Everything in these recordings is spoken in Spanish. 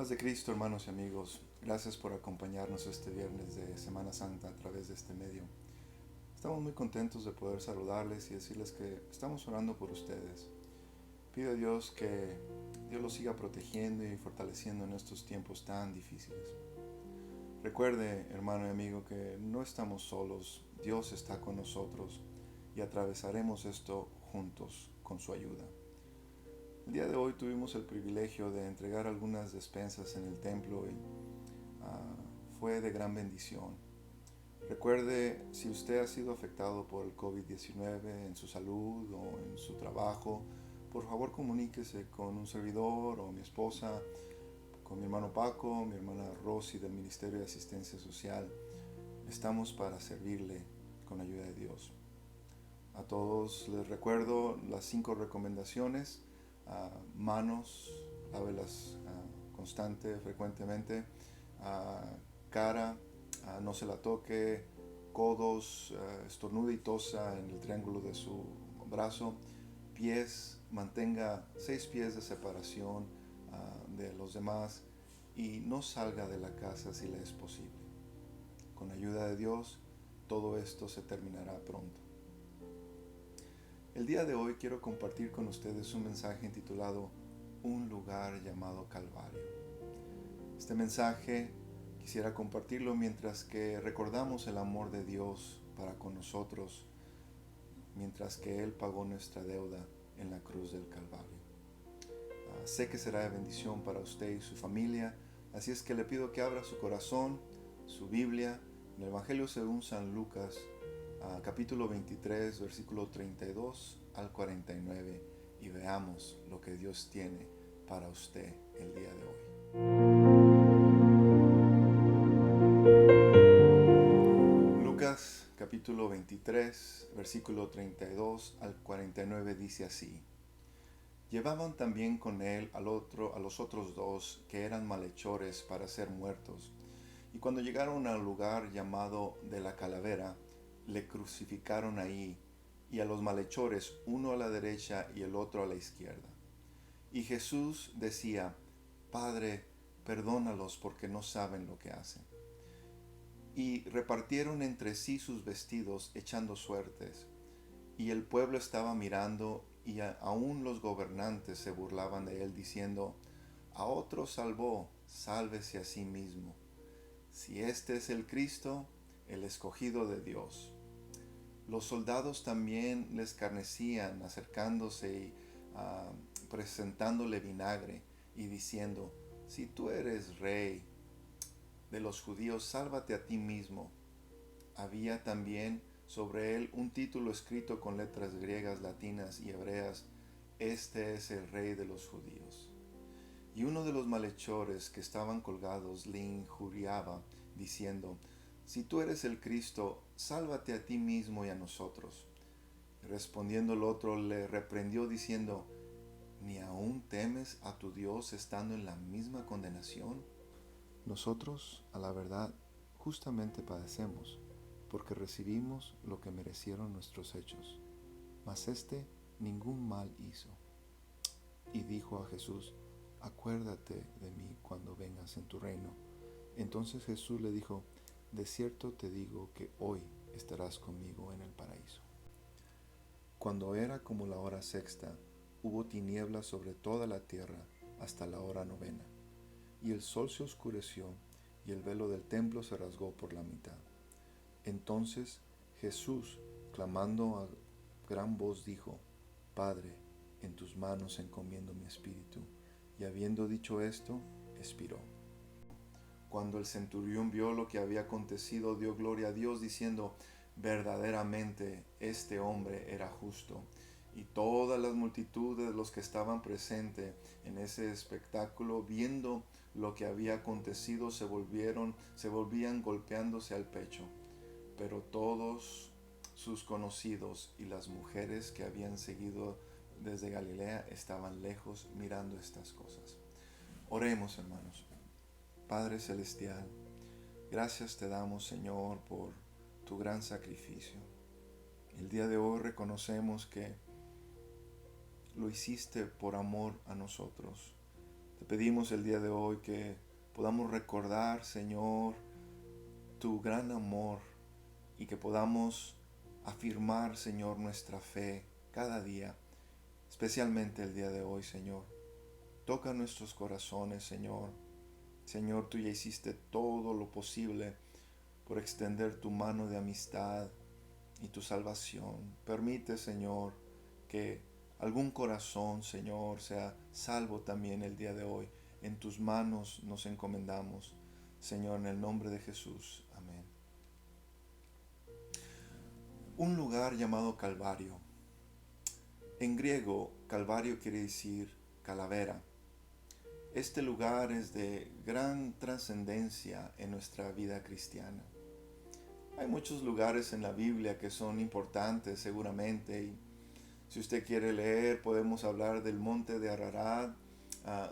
Paz de Cristo, hermanos y amigos. Gracias por acompañarnos este viernes de Semana Santa a través de este medio. Estamos muy contentos de poder saludarles y decirles que estamos orando por ustedes. Pido a Dios que Dios los siga protegiendo y fortaleciendo en estos tiempos tan difíciles. Recuerde, hermano y amigo, que no estamos solos. Dios está con nosotros y atravesaremos esto juntos con su ayuda. El día de hoy tuvimos el privilegio de entregar algunas despensas en el templo y fue de gran bendición. Recuerde, si usted ha sido afectado por el COVID-19 en su salud o en su trabajo, por favor comuníquese con un servidor o mi esposa, con mi hermano Paco, mi hermana Rosy del Ministerio de Asistencia Social. Estamos para servirle con la ayuda de Dios. A todos les recuerdo las 5 recomendaciones. Manos, lávelas constante, frecuentemente. Cara, no se la toque. Codos, estornude y tosa en el triángulo de su brazo. Pies, mantenga 6 pies de separación de los demás y no salga de la casa si le es posible. Con la ayuda de Dios, todo esto se terminará pronto. El día de hoy quiero compartir con ustedes un mensaje intitulado Un lugar llamado Calvario. Este mensaje quisiera compartirlo mientras que recordamos el amor de Dios para con nosotros, mientras que Él pagó nuestra deuda en la cruz del Calvario. Sé que será de bendición para usted y su familia, así es que le pido que abra su corazón, su Biblia, en el Evangelio según San Lucas, capítulo 23, versículo 32 al 49, y veamos lo que Dios tiene para usted el día de hoy. Lucas capítulo 23, versículo 32 al 49 dice así: Llevaban también con él a los otros 2 que eran malhechores para ser muertos, y cuando llegaron al lugar llamado de la Calavera, le crucificaron ahí, y a los malhechores, uno a la derecha y el otro a la izquierda. Y Jesús decía: Padre, perdónalos porque no saben lo que hacen. Y repartieron entre sí sus vestidos, echando suertes. Y el pueblo estaba mirando, y aún los gobernantes se burlaban de él, diciendo: A otro salvó, sálvese a sí mismo. Si este es el Cristo, el escogido de Dios. Los soldados también le escarnecían, acercándose y presentándole vinagre y diciendo: Si tú eres rey de los judíos, sálvate a ti mismo. Había también sobre él un título escrito con letras griegas, latinas y hebreas: Este es el rey de los judíos. Y uno de los malhechores que estaban colgados le injuriaba, diciendo: Si tú eres el Cristo, sálvate a ti mismo y a nosotros. Respondiendo el otro, le reprendió diciendo: ¿Ni aún temes a tu Dios estando en la misma condenación? Nosotros, a la verdad, justamente padecemos, porque recibimos lo que merecieron nuestros hechos. Mas éste ningún mal hizo. Y dijo a Jesús: Acuérdate de mí cuando vengas en tu reino. Entonces Jesús le dijo: De cierto te digo que hoy estarás conmigo en el paraíso. Cuando era como la hora sexta, hubo tinieblas sobre toda la tierra hasta la hora novena. Y el sol se oscureció, y el velo del templo se rasgó por la mitad. Entonces Jesús, clamando a gran voz, dijo: Padre, en tus manos encomiendo mi espíritu. Y habiendo dicho esto, expiró. Cuando el centurión vio lo que había acontecido, dio gloria a Dios, diciendo: Verdaderamente este hombre era justo. Y todas las multitudes de los que estaban presentes en ese espectáculo, viendo lo que había acontecido, se volvían golpeándose al pecho. Pero todos sus conocidos y las mujeres que habían seguido desde Galilea estaban lejos mirando estas cosas. Oremos, hermanos. Padre Celestial, gracias te damos, Señor, por tu gran sacrificio. El día de hoy reconocemos que lo hiciste por amor a nosotros. Te pedimos el día de hoy que podamos recordar, Señor, tu gran amor y que podamos afirmar, Señor, nuestra fe cada día, especialmente el día de hoy, Señor. Toca nuestros corazones, Señor. Señor, tú ya hiciste todo lo posible por extender tu mano de amistad y tu salvación. Permite, Señor, que algún corazón, Señor, sea salvo también el día de hoy. En tus manos nos encomendamos, Señor, en el nombre de Jesús. Amén. Un lugar llamado Calvario. En griego, Calvario quiere decir calavera. Este lugar es de gran trascendencia en nuestra vida cristiana. Hay muchos lugares en la Biblia que son importantes seguramente, y si usted quiere leer podemos hablar del monte de Ararat,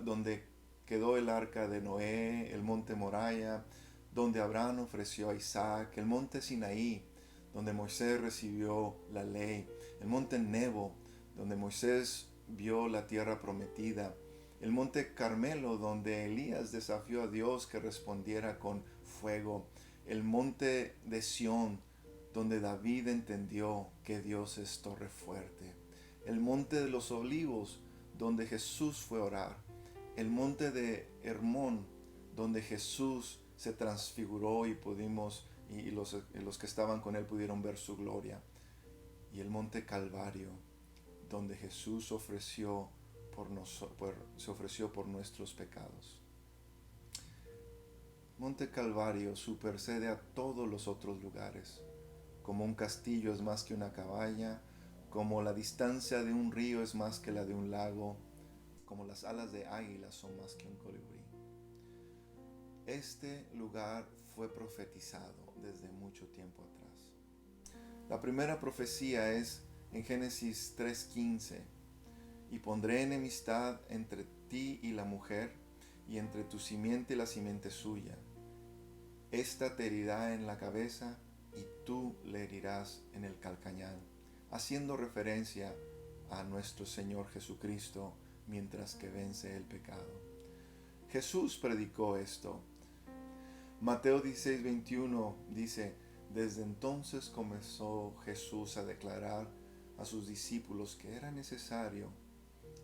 donde quedó el arca de Noé, el monte Moriah, donde Abraham ofreció a Isaac, el monte Sinaí, donde Moisés recibió la ley, el monte Nebo, donde Moisés vio la tierra prometida, el monte Carmelo, donde Elías desafió a Dios que respondiera con fuego, el monte de Sión, donde David entendió que Dios es torre fuerte, el monte de los olivos, donde Jesús fue a orar, el monte de Hermón, donde Jesús se transfiguró y los que estaban con él pudieron ver su gloria, y el monte Calvario, donde Jesús se ofreció por nuestros pecados. Monte Calvario supersede a todos los otros lugares. Como un castillo es más que una cabaña, como la distancia de un río es más que la de un lago, como las alas de águila son más que un colibrí. Este lugar fue profetizado desde mucho tiempo atrás. La primera profecía es en Génesis 3:15. Y pondré enemistad entre ti y la mujer, y entre tu simiente y la simiente suya. Esta te herirá en la cabeza, y tú le herirás en el calcañar, haciendo referencia a nuestro Señor Jesucristo, mientras que vence el pecado. Jesús predicó esto. Mateo 16:21 dice: desde entonces comenzó Jesús a declarar a sus discípulos que era necesario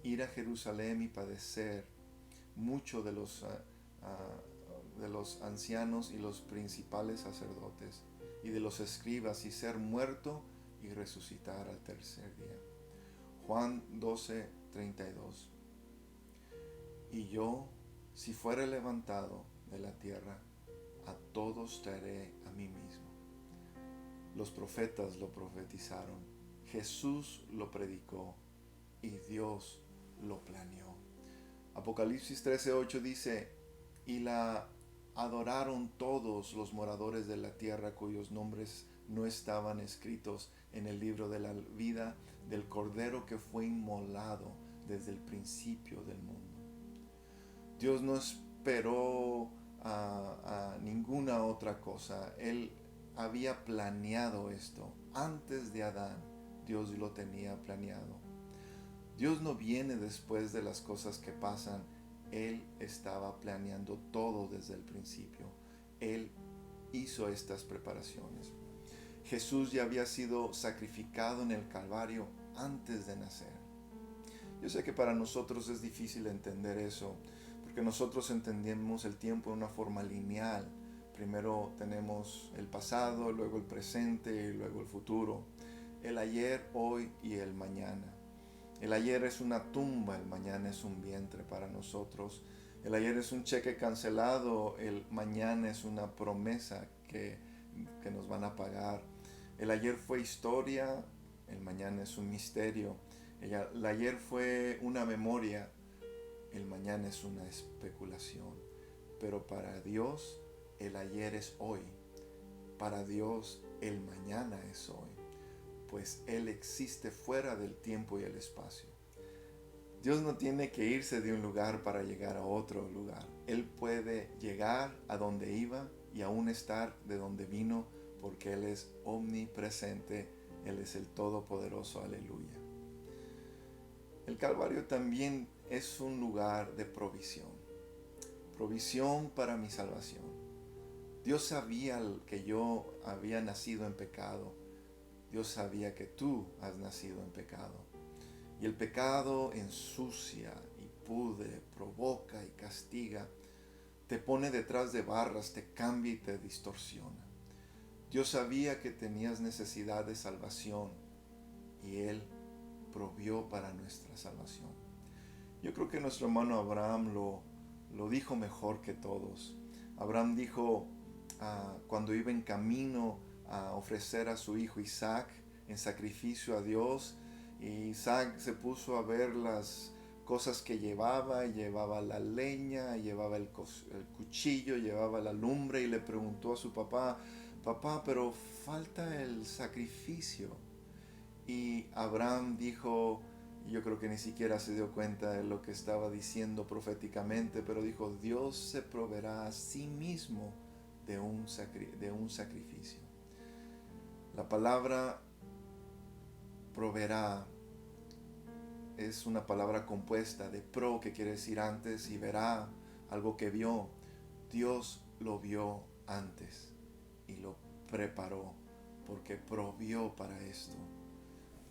ir a Jerusalén y padecer mucho de los ancianos y los principales sacerdotes y de los escribas, y ser muerto y resucitar al tercer día. Juan 12:32. Y yo, si fuere levantado de la tierra, a todos traeré a mí mismo. Los profetas lo profetizaron, Jesús lo predicó y Dios lo planeó. Apocalipsis 13:8 dice: y la adoraron todos los moradores de la tierra cuyos nombres no estaban escritos en el libro de la vida del Cordero que fue inmolado desde el principio del mundo. Dios no esperó a ninguna otra cosa. Él había planeado esto. Antes de Adán, Dios lo tenía planeado. Dios no viene después de las cosas que pasan. Él estaba planeando todo desde el principio. Él hizo estas preparaciones. Jesús ya había sido sacrificado en el Calvario antes de nacer. Yo sé que para nosotros es difícil entender eso, porque nosotros entendemos el tiempo de una forma lineal. Primero tenemos el pasado, luego el presente y luego el futuro. El ayer, hoy y el mañana. El ayer es una tumba, el mañana es un vientre para nosotros. El ayer es un cheque cancelado, el mañana es una promesa que nos van a pagar. El ayer fue historia, el mañana es un misterio. El ayer fue una memoria, el mañana es una especulación. Pero para Dios, el ayer es hoy. Para Dios, el mañana es hoy. Pues Él existe fuera del tiempo y el espacio. Dios no tiene que irse de un lugar para llegar a otro lugar. Él puede llegar a donde iba y aún estar de donde vino, porque Él es omnipresente, Él es el Todopoderoso, aleluya. El Calvario también es un lugar de provisión. provisión para mi salvación. Dios sabía que yo había nacido en pecado. Dios sabía que tú has nacido en pecado. Y el pecado ensucia y pudre, provoca y castiga. Te pone detrás de barras, te cambia y te distorsiona. Dios sabía que tenías necesidad de salvación y Él provió para nuestra salvación. Yo creo que nuestro hermano Abraham lo dijo mejor que todos. Abraham dijo cuando iba en camino a ofrecer a su hijo Isaac en sacrificio a Dios, y Isaac se puso a ver las cosas que llevaba la leña, llevaba el cuchillo, llevaba la lumbre, y le preguntó a su papá: papá, pero falta el sacrificio. Y Abraham dijo, yo creo que ni siquiera se dio cuenta de lo que estaba diciendo proféticamente, pero dijo: Dios se proveerá a sí mismo de un sacrificio. La palabra proveerá es una palabra compuesta de pro, que quiere decir antes, y verá, algo que vio. Dios lo vio antes y lo preparó porque provió para esto.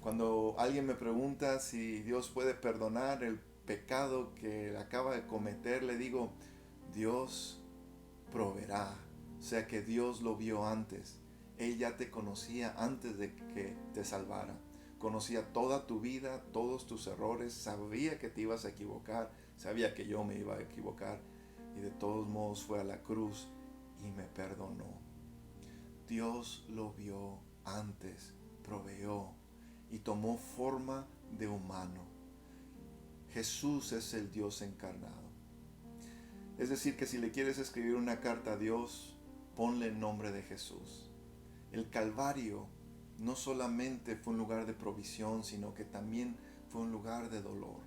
Cuando alguien me pregunta si Dios puede perdonar el pecado que acaba de cometer, le digo: Dios proveerá. O sea que Dios lo vio antes. Él ya te conocía antes de que te salvara. Conocía toda tu vida, todos tus errores, sabía que te ibas a equivocar, sabía que yo me iba a equivocar, y de todos modos fue a la cruz y me perdonó. Dios lo vio antes, proveyó y tomó forma de humano. Jesús es el Dios encarnado. Es decir, que si le quieres escribir una carta a Dios, ponle el nombre de Jesús. El Calvario no solamente fue un lugar de provisión, sino que también fue un lugar de dolor.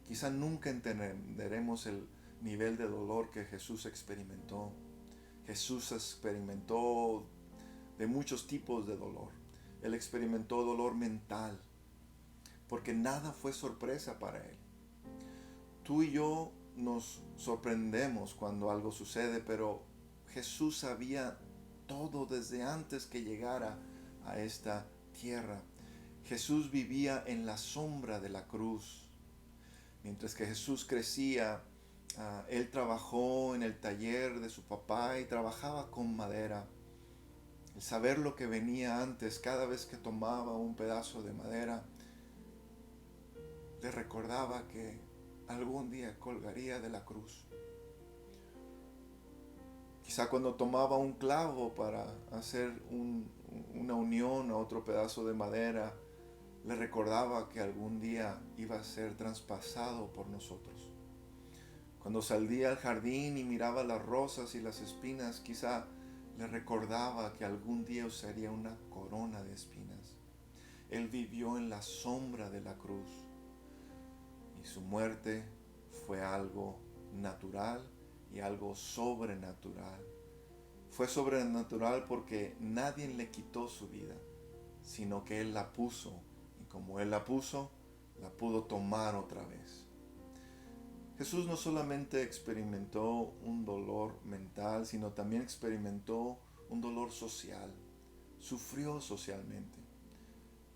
Quizá nunca entenderemos el nivel de dolor que Jesús experimentó. Jesús experimentó de muchos tipos de dolor. Él experimentó dolor mental, porque nada fue sorpresa para Él. Tú y yo nos sorprendemos cuando algo sucede, pero Jesús sabía todo desde antes que llegara a esta tierra. Jesús vivía en la sombra de la cruz. Mientras que Jesús crecía, Él trabajó en el taller de su papá y trabajaba con madera. El saber lo que venía antes, cada vez que tomaba un pedazo de madera, le recordaba que algún día colgaría de la cruz. Quizá cuando tomaba un clavo para hacer una unión a otro pedazo de madera, le recordaba que algún día iba a ser traspasado por nosotros. Cuando salía al jardín y miraba las rosas y las espinas, quizá le recordaba que algún día usaría una corona de espinas. Él vivió en la sombra de la cruz y su muerte fue algo natural y algo sobrenatural. Fue sobrenatural porque nadie le quitó su vida, sino que Él la puso, y como Él la puso, la pudo tomar otra vez. Jesús no solamente experimentó un dolor mental, sino también experimentó un dolor social. Sufrió socialmente.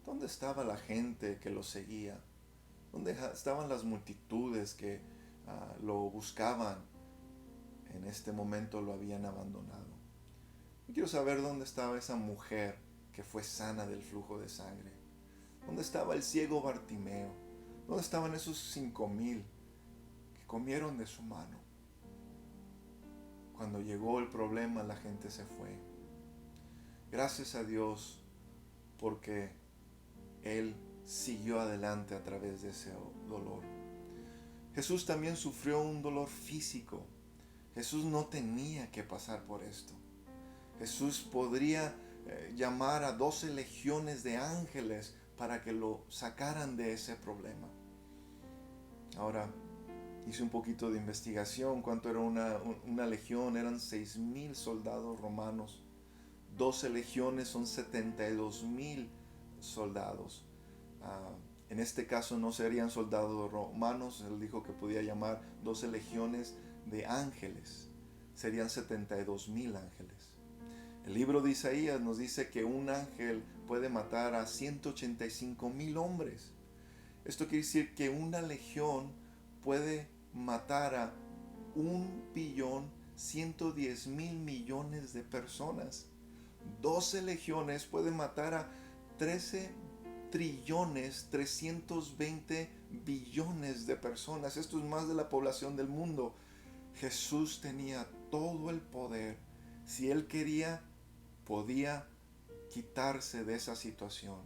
¿Dónde estaba la gente que lo seguía? ¿Dónde estaban las multitudes que lo buscaban? En este momento lo habían abandonado. Yo quiero saber dónde estaba esa mujer que fue sana del flujo de sangre. ¿Dónde estaba el ciego Bartimeo? ¿Dónde estaban esos 5,000 que comieron de su mano? Cuando llegó el problema, la gente se fue. Gracias a Dios, porque Él siguió adelante a través de ese dolor. Jesús también sufrió un dolor físico. Jesús no tenía que pasar por esto. Jesús podría llamar a 12 legiones de ángeles para que lo sacaran de ese problema. Ahora, hice un poquito de investigación. ¿Cuánto era una legión? Eran 6,000 soldados romanos. 12 legiones son 72,000 soldados. En este caso no serían soldados romanos. Él dijo que podía llamar 12 legiones de ángeles. Serían 72,000 ángeles. El libro de Isaías nos dice que un ángel puede matar a 185,000 hombres. Esto quiere decir que una legión puede matar a 1,110,000,000,000 de personas. 12 legiones pueden matar a 13,320,000,000,000 de personas. Esto es más de la población del mundo. Jesús tenía todo el poder. Si Él quería, podía quitarse de esa situación.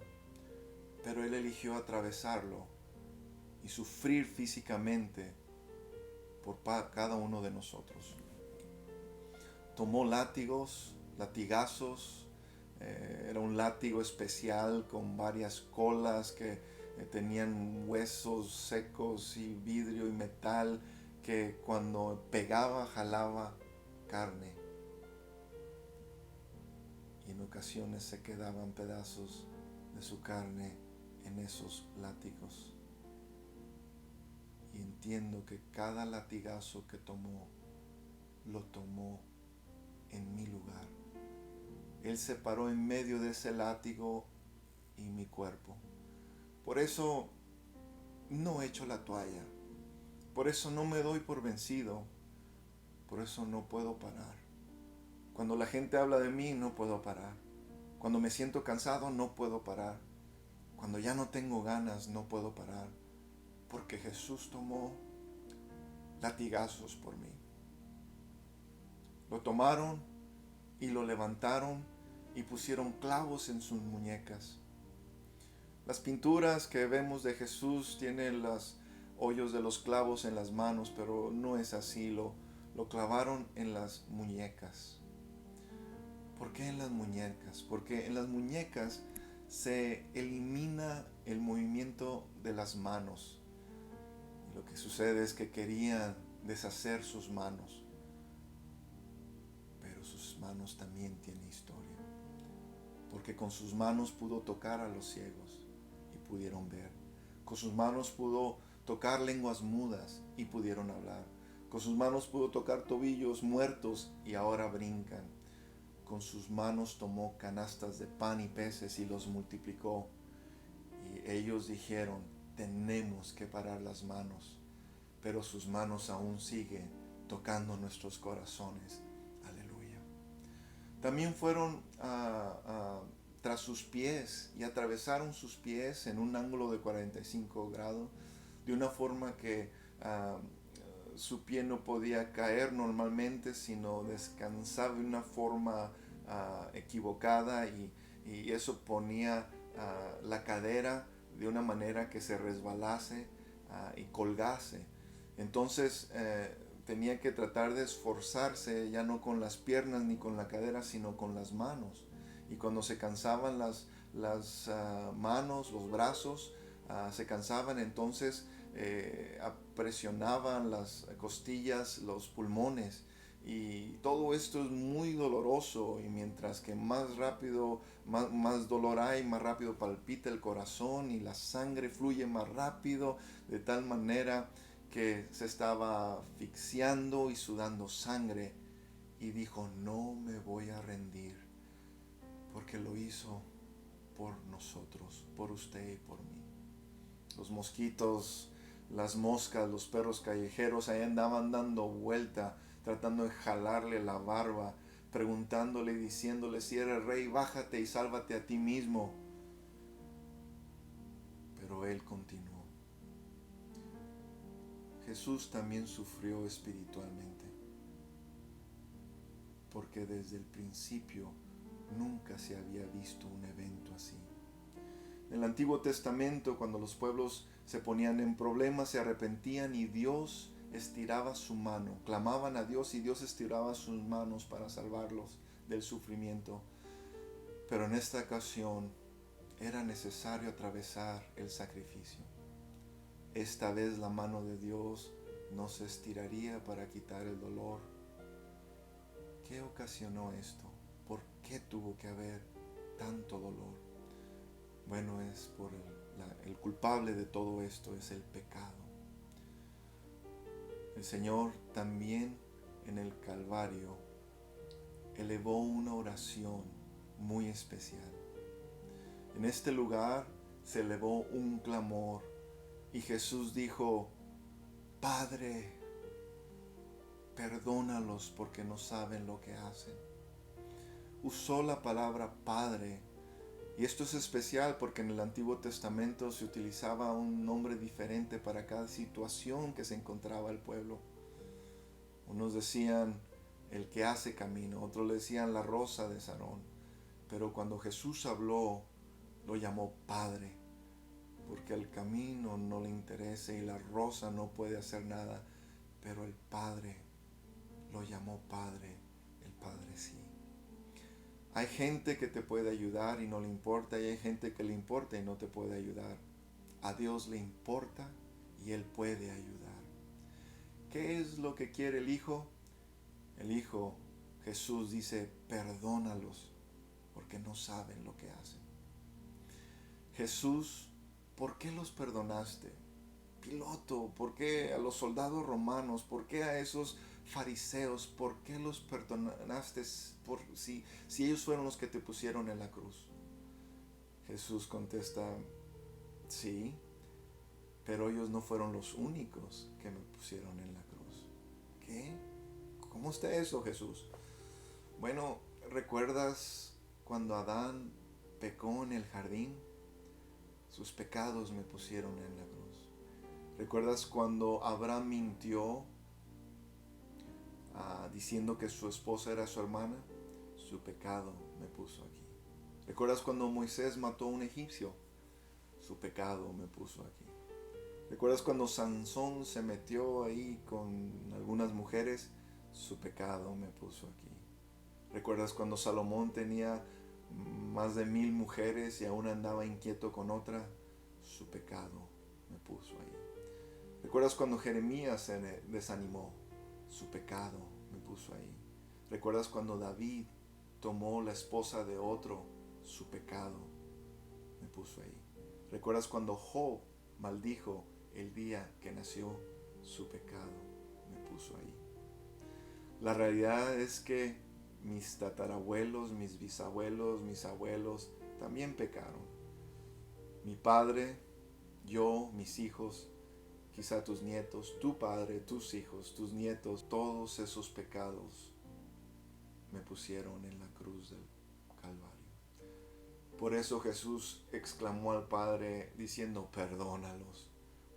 Pero Él eligió atravesarlo y sufrir físicamente por cada uno de nosotros. Tomó latigazos. Era un látigo especial con varias colas que tenían huesos secos y vidrio y metal que cuando pegaba jalaba carne. Y en ocasiones se quedaban pedazos de su carne en esos látigos. Y entiendo que cada latigazo que tomó, lo tomó en mi lugar. Él se paró en medio de ese látigo y mi cuerpo. Por eso no echo la toalla. Por eso no me doy por vencido. Por eso no puedo parar. Cuando la gente habla de mí, no puedo parar. Cuando me siento cansado, no puedo parar. Cuando ya no tengo ganas, no puedo parar. Porque Jesús tomó latigazos por mí. Lo tomaron y lo levantaron y pusieron clavos en sus muñecas. Las pinturas que vemos de Jesús tienen los hoyos de los clavos en las manos, pero no es así. Lo clavaron en las muñecas. ¿Por qué en las muñecas? Porque en las muñecas se elimina el movimiento de las manos. Y lo que sucede es que querían deshacer sus manos. Pero sus manos también tienen historia. Porque con sus manos pudo tocar a los ciegos y pudieron ver. Con sus manos pudo tocar lenguas mudas y pudieron hablar. Con sus manos pudo tocar tobillos muertos y ahora brincan. Con sus manos tomó canastas de pan y peces y los multiplicó. Y ellos dijeron, tenemos que parar las manos. Pero sus manos aún siguen tocando nuestros corazones. Aleluya. También fueron tras sus pies y atravesaron sus pies en un ángulo de 45 grados, de una forma que su pie no podía caer normalmente, sino descansaba de una forma equivocada y eso ponía la cadera de una manera que se resbalase y colgase. Entonces tenía que tratar de esforzarse ya no con las piernas ni con la cadera, sino con las manos. Y cuando se cansaban las manos, los brazos, se cansaban, entonces presionaban las costillas, los pulmones. Y todo esto es muy doloroso, y mientras que más rápido, más dolor hay, más rápido palpita el corazón y la sangre fluye más rápido, de tal manera que se estaba asfixiando y sudando sangre, y dijo, no me voy a rendir, porque lo hizo por nosotros, por usted y por mí. Los mosquitos, las moscas, los perros callejeros ahí andaban dando vuelta, tratando de jalarle la barba, preguntándole y diciéndole, si eres rey, bájate y sálvate a ti mismo. Pero él continuó. Jesús también sufrió espiritualmente, porque desde el principio nunca se había visto un evento así. En el Antiguo Testamento, cuando los pueblos se ponían en problemas, se arrepentían y Dios estiraba su mano, clamaban a Dios y Dios estiraba sus manos para salvarlos del sufrimiento. Pero en esta ocasión era necesario atravesar el sacrificio. Esta vez la mano de Dios no se estiraría para quitar el dolor. ¿Qué ocasionó esto? ¿Por qué tuvo que haber tanto dolor? Bueno, es por el culpable de todo esto es el pecado. El Señor también en el Calvario elevó una oración muy especial. En este lugar se elevó un clamor y Jesús dijo: Padre, perdónalos porque no saben lo que hacen. Usó la palabra Padre, y esto es especial porque en el Antiguo Testamento se utilizaba un nombre diferente para cada situación que se encontraba el pueblo. Unos decían el que hace camino, otros le decían la rosa de Sarón, pero cuando Jesús habló, lo llamó Padre, porque el camino no le interesa y la rosa no puede hacer nada, pero el Padre lo llamó Padre, el Padre sí. Hay gente que te puede ayudar y no le importa, y hay gente que le importa y no te puede ayudar. A Dios le importa y Él puede ayudar. ¿Qué es lo que quiere el Hijo? El Hijo, Jesús dice: perdónalos porque no saben lo que hacen. Jesús, ¿por qué los perdonaste? Piloto, ¿por qué a los soldados romanos? ¿Por qué a esos fariseos? ¿Por qué los perdonaste si ellos fueron los que te pusieron en la cruz? Jesús contesta: sí, pero ellos no fueron los únicos que me pusieron en la cruz. ¿Qué? ¿Cómo está eso, Jesús? Bueno, ¿recuerdas cuando Adán pecó en el jardín? Sus pecados me pusieron en la cruz. ¿Recuerdas cuando Abraham mintió diciendo que su esposa era su hermana? Su pecado me puso aquí. ¿Recuerdas cuando Moisés mató a un egipcio? Su pecado me puso aquí. ¿Recuerdas cuando Sansón se metió ahí con algunas mujeres? Su pecado me puso aquí. ¿Recuerdas cuando Salomón tenía más de 1000 mujeres y aún andaba inquieto con otra? Su pecado me puso ahí. ¿Recuerdas cuando Jeremías se desanimó? Su pecado me puso ahí. ¿Recuerdas cuando David tomó la esposa de otro? Su pecado me puso ahí. ¿Recuerdas cuando Job maldijo el día que nació? Su pecado me puso ahí. La realidad es que mis tatarabuelos, mis bisabuelos, mis abuelos también pecaron. Mi padre, yo, mis hijos, quizá tus nietos, tu padre, tus hijos, tus nietos, todos esos pecados me pusieron en la cruz del Calvario. Por eso Jesús exclamó al Padre diciendo: perdónalos,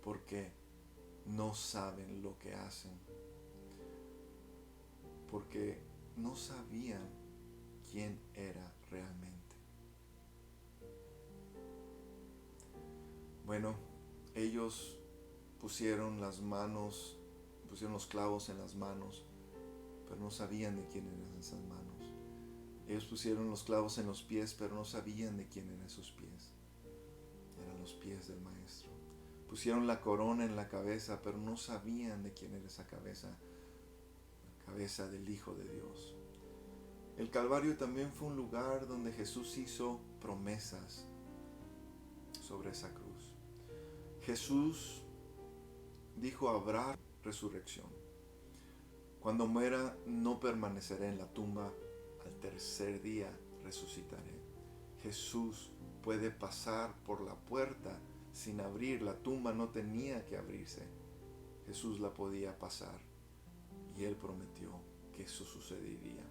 porque no saben lo que hacen. Porque no sabían quién era realmente. Bueno, ellos pusieron los clavos en las manos, pero no sabían de quién eran esas manos. Ellos pusieron los clavos en los pies, pero no sabían de quién eran esos pies. Eran los pies del Maestro. Pusieron la corona en la cabeza, pero no sabían de quién era esa cabeza. La cabeza del Hijo de Dios. El Calvario también fue un lugar donde Jesús hizo promesas sobre esa cruz. Jesús dijo: habrá resurrección. Cuando muera, no permaneceré en la tumba. Al tercer día resucitaré. Jesús puede pasar por la puerta sin abrir. La tumba no tenía que abrirse. Jesús la podía pasar. Y Él prometió que eso sucedería.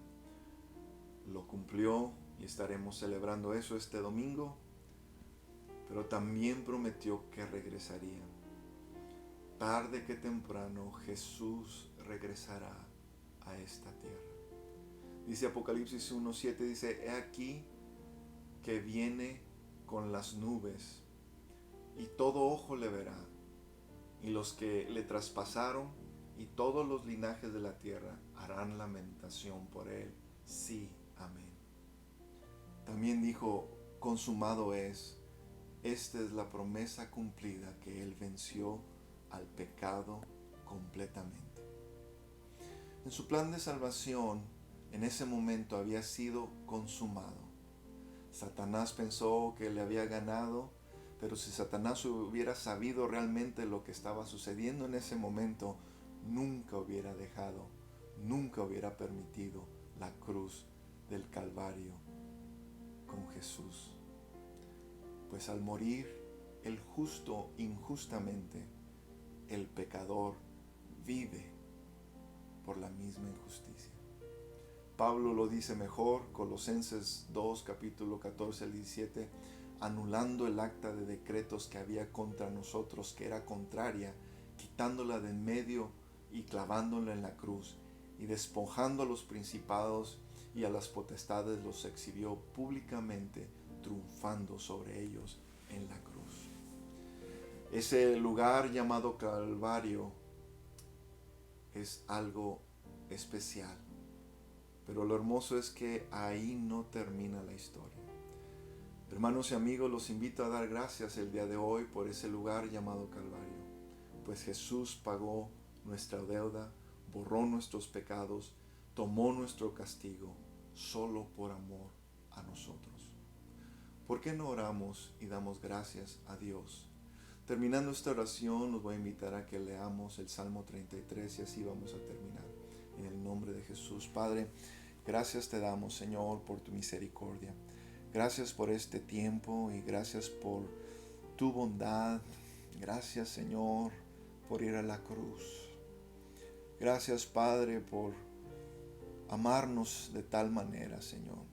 Lo cumplió y estaremos celebrando eso este domingo. Pero también prometió que regresaría. Tarde que temprano Jesús regresará a esta tierra. Dice Apocalipsis 1:7, dice: he aquí que viene con las nubes, y todo ojo le verá, y los que le traspasaron, y todos los linajes de la tierra harán lamentación por él. Sí, amén. También dijo: consumado es. Esta es la promesa cumplida, que él venció al pecado completamente. En su plan de salvación, en ese momento había sido consumado. Satanás pensó que le había ganado, pero si Satanás hubiera sabido realmente lo que estaba sucediendo en ese momento, nunca hubiera dejado, nunca hubiera permitido la cruz del Calvario con Jesús. Pues al morir el justo injustamente, el pecador vive por la misma injusticia. Pablo lo dice mejor, Colosenses 2, capítulo 14 al 17, anulando el acta de decretos que había contra nosotros, que era contraria, quitándola de en medio y clavándola en la cruz, y despojando a los principados y a las potestades, los exhibió públicamente, triunfando sobre ellos en la cruz. Ese lugar llamado Calvario es algo especial, pero lo hermoso es que ahí no termina la historia. Hermanos y amigos, los invito a dar gracias el día de hoy por ese lugar llamado Calvario, pues Jesús pagó nuestra deuda, borró nuestros pecados, tomó nuestro castigo, solo por amor a nosotros. ¿Por qué no oramos y damos gracias a Dios? Terminando esta oración, los voy a invitar a que leamos el Salmo 33 y así vamos a terminar. En el nombre de Jesús. Padre, gracias te damos, Señor, por tu misericordia. Gracias por este tiempo y gracias por tu bondad. Gracias, Señor, por ir a la cruz. Gracias, Padre, por amarnos de tal manera, Señor.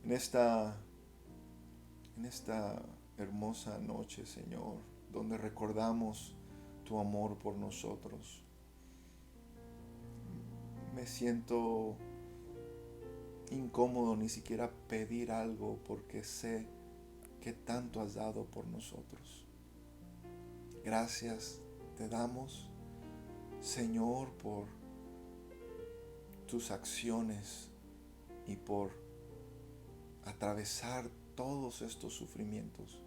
En esta hermosa noche, Señor, donde recordamos tu amor por nosotros, me siento incómodo ni siquiera pedir algo porque sé que tanto has dado por nosotros. Gracias te damos, Señor, por tus acciones y por atravesar todos estos sufrimientos.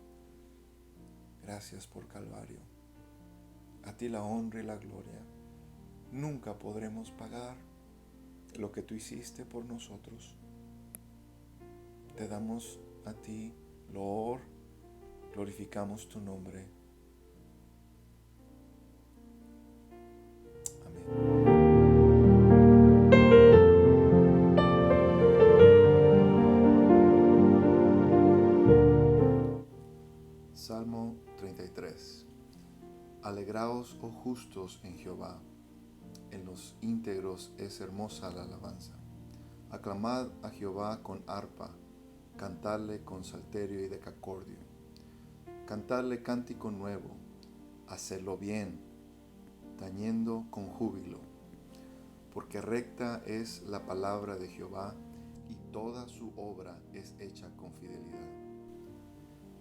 Gracias por Calvario. A ti la honra y la gloria. Nunca podremos pagar lo que tú hiciste por nosotros. Te damos a ti loor, glorificamos tu nombre. Amén. Salmo 33. Alegraos, oh justos, en Jehová. En los íntegros es hermosa la alabanza. Aclamad a Jehová con arpa, cantadle con salterio y decacordio. Cantadle cántico nuevo, hacedlo bien, tañendo con júbilo. Porque recta es la palabra de Jehová, y toda su obra es hecha con fidelidad.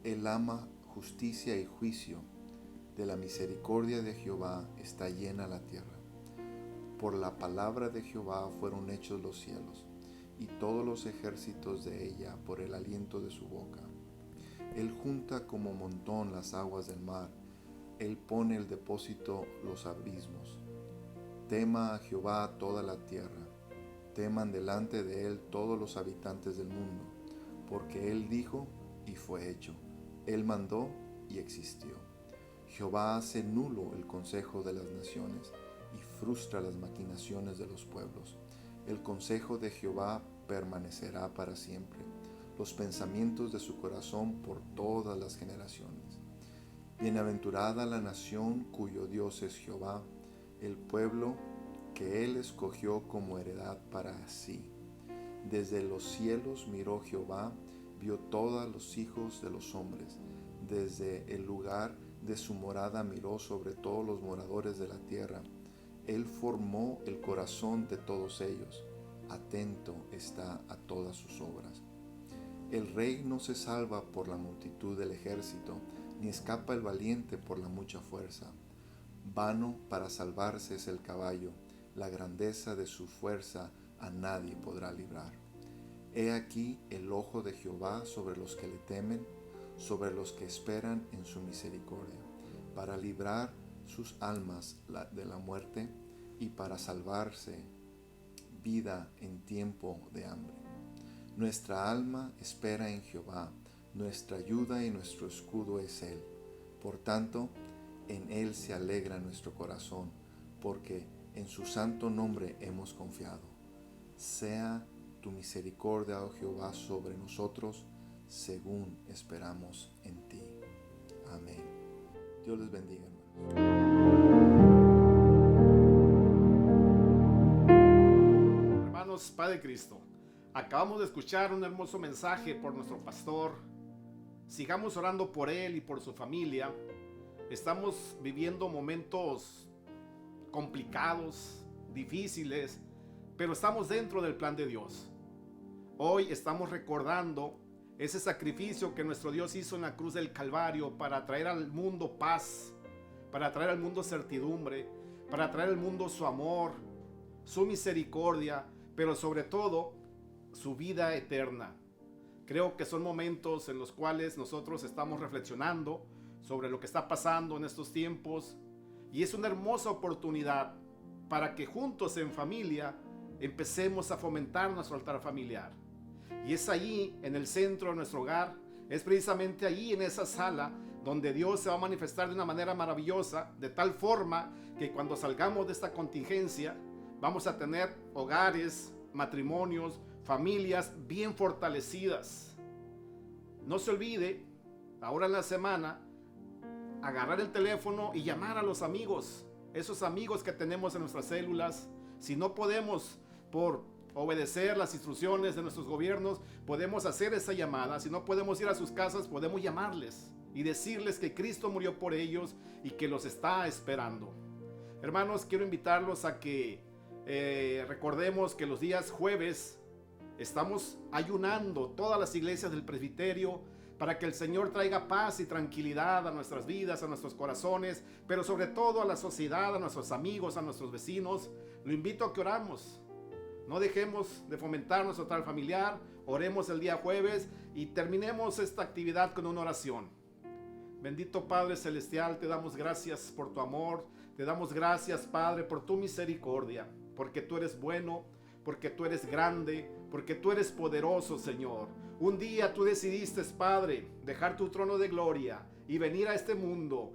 Él ama justicia y juicio, de la misericordia de Jehová está llena la tierra. Por la palabra de Jehová fueron hechos los cielos, y todos los ejércitos de ella por el aliento de su boca. Él junta como montón las aguas del mar, él pone el depósito los abismos. Tema a Jehová toda la tierra, teman delante de él todos los habitantes del mundo, porque él dijo y fue hecho, él mandó y existió. Jehová hace nulo el consejo de las naciones, y frustra las maquinaciones de los pueblos. El consejo de Jehová permanecerá para siempre, los pensamientos de su corazón por todas las generaciones. Bienaventurada la nación cuyo Dios es Jehová, el pueblo que él escogió como heredad para sí. Desde los cielos miró Jehová, vio todos los hijos de los hombres. Desde el lugar de su morada miró sobre todos los moradores de la tierra. Él formó el corazón de todos ellos, atento está a todas sus obras. El rey no se salva por la multitud del ejército, ni escapa el valiente por la mucha fuerza. Vano para salvarse es el caballo, la grandeza de su fuerza a nadie podrá librar. He aquí el ojo de Jehová sobre los que le temen, sobre los que esperan en su misericordia, para librar sus almas de la muerte y para salvarse vida en tiempo de hambre. Nuestra alma espera en Jehová, nuestra ayuda y nuestro escudo es Él. Por tanto, en Él se alegra nuestro corazón, porque en su santo nombre hemos confiado. Sea tu misericordia, oh Jehová, sobre nosotros, según esperamos en ti. Amén. Dios les bendiga, hermanos. Hermanos, Padre Cristo, acabamos de escuchar un hermoso mensaje por nuestro pastor. Sigamos orando por él y por su familia. Estamos viviendo momentos complicados, difíciles, pero estamos dentro del plan de Dios. Hoy estamos recordando ese sacrificio que nuestro Dios hizo en la cruz del Calvario para traer al mundo paz, para traer al mundo certidumbre, para traer al mundo su amor, su misericordia, pero sobre todo su vida eterna. Creo que son momentos en los cuales nosotros estamos reflexionando sobre lo que está pasando en estos tiempos, y es una hermosa oportunidad para que juntos en familia empecemos a fomentar nuestro altar familiar. Y es allí, en el centro de nuestro hogar, es precisamente allí en esa sala donde Dios se va a manifestar de una manera maravillosa, de tal forma que cuando salgamos de esta contingencia vamos a tener hogares, matrimonios, familias bien fortalecidas. No se olvide, ahora en la semana, agarrar el teléfono y llamar a los amigos, esos amigos que tenemos en nuestras células. Si no podemos, por obedecer las instrucciones de nuestros gobiernos, podemos hacer esa llamada. Si no podemos ir a sus casas, podemos llamarles y decirles que Cristo murió por ellos y que los está esperando. Hermanos, quiero invitarlos a que recordemos que los días jueves estamos ayunando todas las iglesias del presbiterio para que el Señor traiga paz y tranquilidad a nuestras vidas, a nuestros corazones, pero sobre todo a la sociedad, a nuestros amigos, a nuestros vecinos. Lo invito a que oramos. No dejemos de fomentar nuestro altar familiar. Oremos el día jueves y terminemos esta actividad con una oración. Bendito Padre Celestial, te damos gracias por tu amor. Te damos gracias, Padre, por tu misericordia, porque tú eres bueno, porque tú eres grande, porque tú eres poderoso, Señor. Un día tú decidiste, Padre, dejar tu trono de gloria y venir a este mundo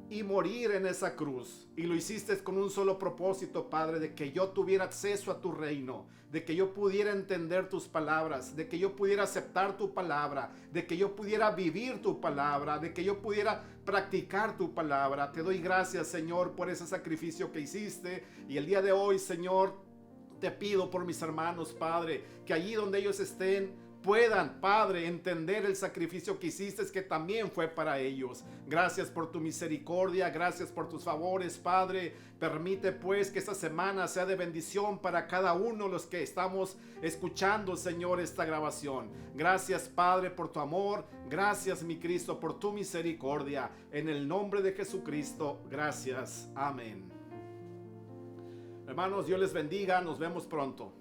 y morir en esa cruz. Y lo hiciste con un solo propósito, Padre, de que yo tuviera acceso a tu reino, de que yo pudiera entender tus palabras, de que yo pudiera aceptar tu palabra, de que yo pudiera vivir tu palabra, de que yo pudiera practicar tu palabra. Te doy gracias, Señor, por ese sacrificio que hiciste. Y el día de hoy, Señor, te pido por mis hermanos, Padre, que allí donde ellos estén, puedan, Padre, entender el sacrificio que hiciste, que también fue para ellos. Gracias por tu misericordia, gracias por tus favores, Padre. Permite pues que esta semana sea de bendición para cada uno de los que estamos escuchando, Señor, esta grabación. Gracias, Padre, por tu amor. Gracias, mi Cristo, por tu misericordia. En el nombre de Jesucristo, gracias. Amén. Hermanos, Dios les bendiga. Nos vemos pronto.